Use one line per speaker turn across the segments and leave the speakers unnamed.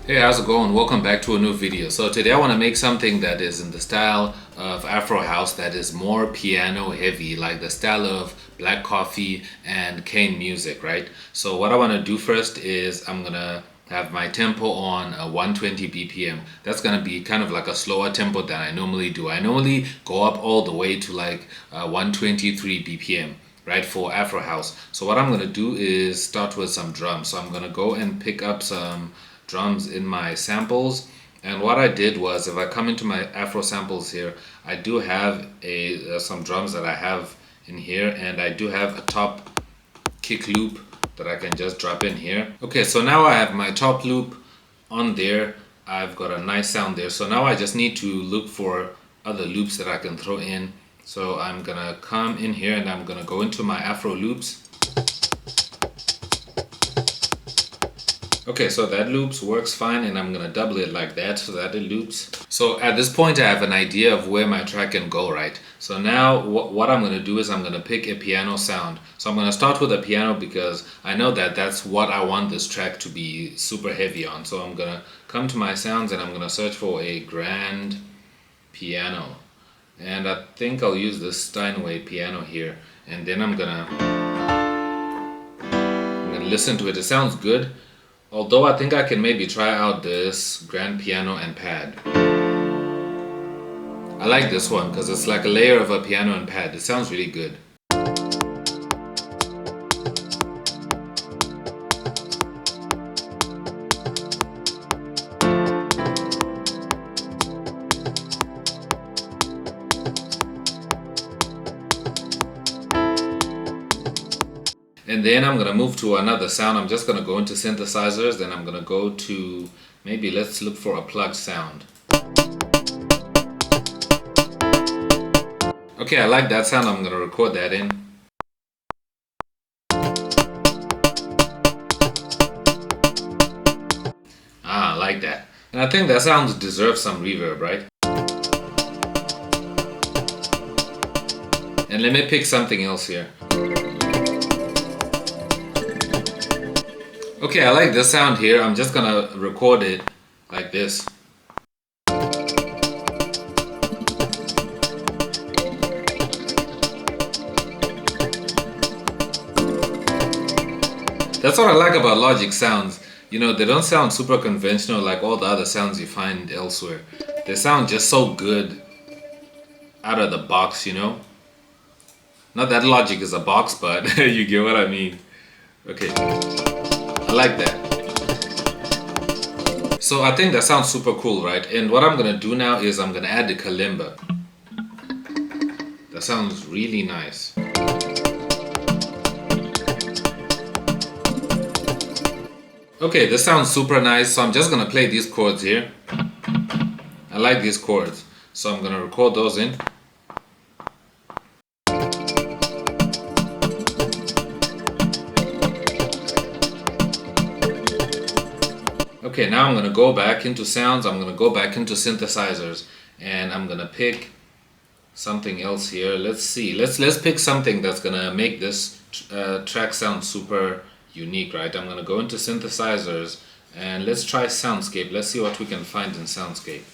Hey, how's it going? Welcome back to a new video. So today I want to make something that is in the style of Afro house, that is more piano heavy, like the style of Black Coffee and Kane music, right? So what I want to do first is I'm gonna have my tempo on 120 BPM. That's gonna be kind of like a slower tempo than I normally do. I normally go up all the way to like 123 BPM, right, for Afro house. So what I'm gonna do is start with some drums. So I'm gonna go and pick up some drums in my samples. And what I did was, if I come into my Afro samples here, I do have some drums that I have in here, and I do have a top kick loop that I can just drop in here. Okay, so now I have my top loop on there. I've got a nice sound there. So now I just need to look for other loops that I can throw in. So I'm gonna come in here and I'm gonna go into my Afro loops. Okay, so that loops works fine, and I'm gonna double it like that so that it loops. So at this point I have an idea of where my track can go, right? So now what I'm gonna do is I'm gonna pick a piano sound. So I'm gonna start with a piano because I know that that's what I want this track to be super heavy on. So I'm gonna come to my sounds and I'm gonna search for a grand piano. And I think I'll use this Steinway piano here. And then I'm gonna listen to it. It sounds good. Although I think I can maybe try out this grand piano and pad. I like this one because it's like a layer of a piano and pad. It sounds really good. And then I'm gonna move to another sound. I'm just gonna go into synthesizers, then I'm gonna go to, maybe let's look for a plug sound. Okay, I like that sound. I'm gonna record that in. I like that. And I think that sound deserves some reverb, right? And let me pick something else here. Okay, I like this sound here. I'm just gonna record it like this. That's what I like about Logic sounds. You know, they don't sound super conventional like all the other sounds you find elsewhere. They sound just so good out of the box, you know? Not that Logic is a box, but you get what I mean. Okay. I like that. So I think that sounds super cool, right? And what I'm gonna do now is I'm gonna add the kalimba. That sounds really nice. Okay, this sounds super nice. So I'm just gonna play these chords here. I like these chords, so I'm gonna record those in. Okay, now I'm gonna go back into sounds. I'm gonna go back into synthesizers, and I'm gonna pick something else here. Let's see. Let's pick something that's gonna make this track sound super unique, right? I'm gonna go into synthesizers and let's try soundscape. Let's see what we can find in soundscape.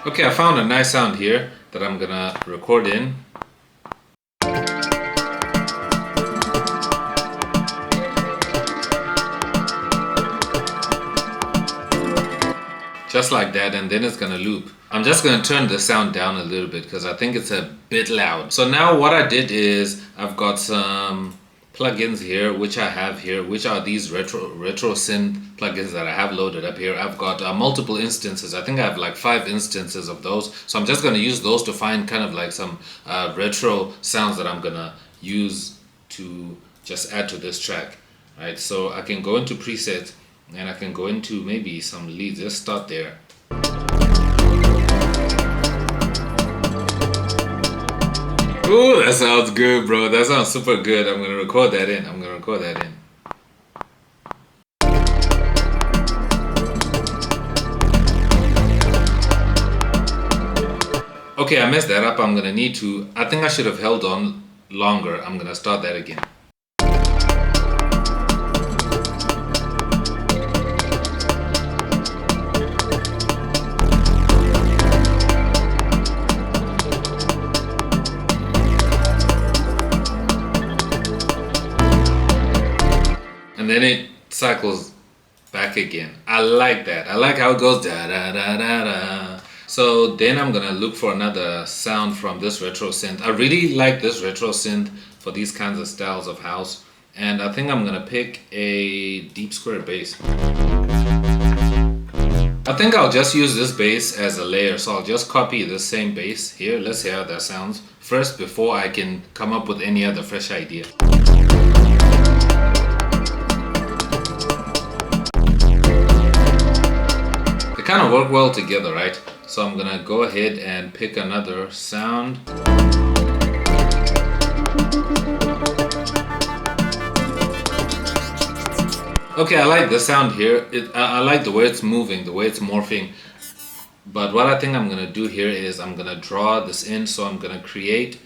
Okay, I found a nice sound here that I'm gonna record in. Just like that, and then it's gonna loop. I'm just gonna turn the sound down a little bit because I think it's a bit loud. So now what I did is I've got some plugins here, which I have here, which are these retro synth plugins that I have loaded up here. I've got multiple instances. I think I have like 5 instances of those. So I'm just gonna use those to find kind of like some retro sounds that I'm gonna use to just add to this track, right? So I can go into presets and I can go into maybe some leads. Let's start there. Ooh, that sounds good, bro. That sounds super good. I'm gonna record that in. Okay, I messed that up. I'm gonna need to, I think I should have held on longer. I'm gonna start that again. And then it cycles back again. I like that. I like how it goes da da da da da. So then I'm gonna look for another sound from this retro synth. I really like this retro synth for these kinds of styles of house. And I think I'm gonna pick a deep square bass. I think I'll just use this bass as a layer. So I'll just copy the same bass here. Let's see how that sounds first before I can come up with any other fresh idea. Kind of work well together, right? So I'm gonna go ahead and pick another sound. Okay, I like the sound here. I like the way it's moving, the way it's morphing. But what I think I'm gonna do here is I'm gonna draw this in. So I'm gonna create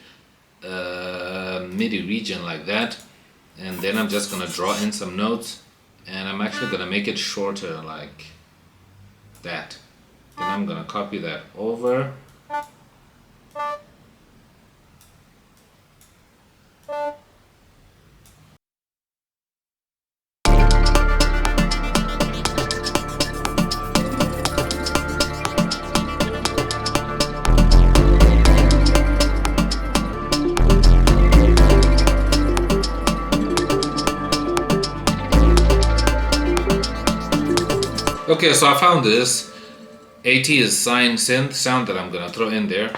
a MIDI region like that, and then I'm just gonna draw in some notes, and I'm actually gonna make it shorter like that. Then I'm gonna copy that over. Okay, so I found this 80s sine synth sound that I'm gonna throw in there.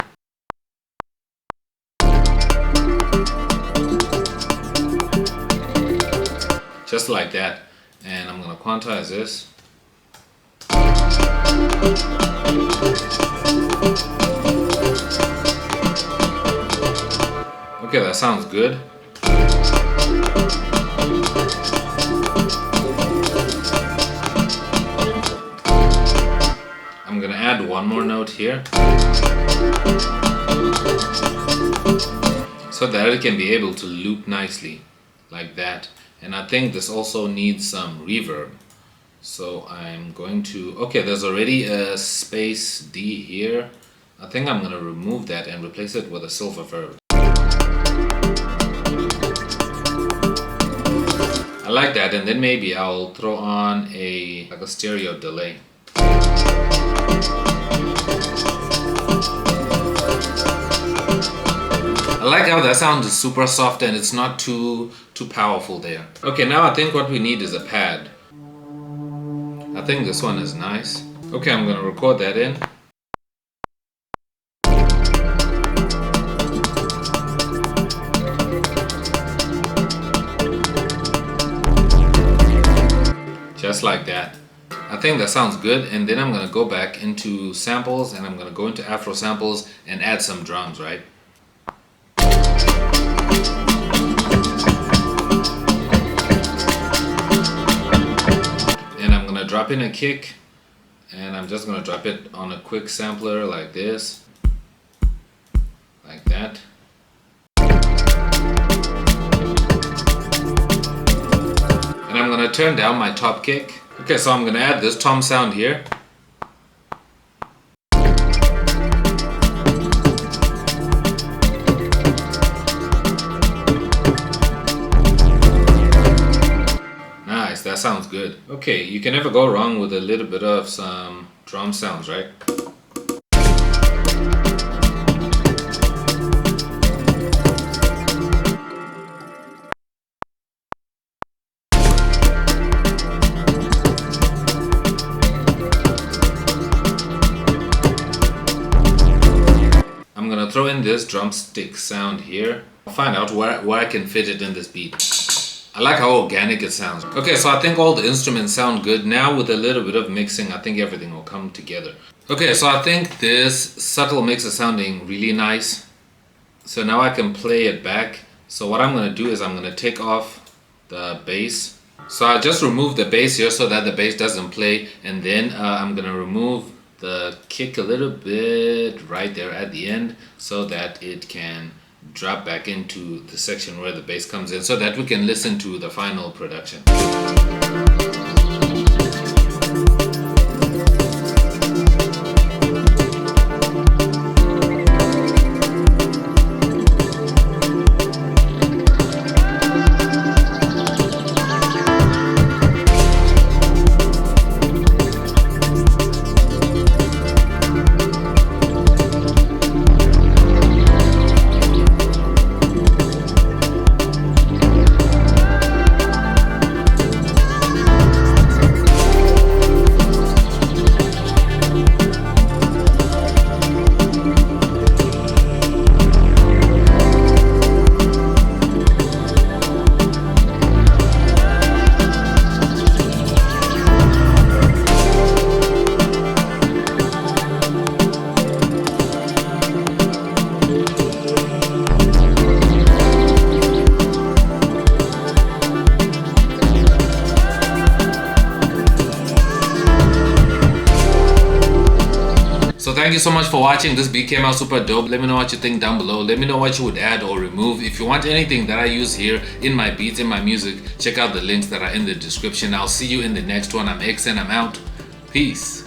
Just like that. And I'm gonna quantize this. Okay, that sounds good. I'm gonna add one more note here so that it can be able to loop nicely like that. And I think this also needs some reverb. So I'm going to, okay, there's already a space D here. I think I'm gonna remove that and replace it with a silver verb. I like that, and then maybe I'll throw on like a stereo delay. I like how that sound is super soft and it's not too powerful there. Okay, now I think what we need is a pad. I think this one is nice. Okay, I'm gonna record that in. Just like that. I think that sounds good, and then I'm gonna go back into samples and I'm gonna go into Afro samples and add some drums, right? And I'm gonna drop in a kick, and I'm just gonna drop it on a quick sampler like this, like that. And I'm gonna turn down my top kick. Okay, so I'm gonna add this tom sound here. Nice, that sounds good. Okay, you can never go wrong with a little bit of some drum sounds, right? I'm gonna throw in this drumstick sound here. I'll find out where I can fit it in this beat. I like how organic it sounds. Okay, so I think all the instruments sound good. Now with a little bit of mixing, I think everything will come together. Okay, so I think this subtle mix is sounding really nice. So now I can play it back. So what I'm gonna do is I'm gonna take off the bass. So I just remove the bass here so that the bass doesn't play, and then I'm gonna remove the kick a little bit right there at the end so that it can drop back into the section where the bass comes in so that we can listen to the final production. So thank you so much for watching. This beat came out super dope. Let me know what you think down below. Let me know what you would add or remove. If you want anything that I use here in my beats, in my music, check out the links that are in the description. I'll see you in the next one. I'm X and I'm out. Peace.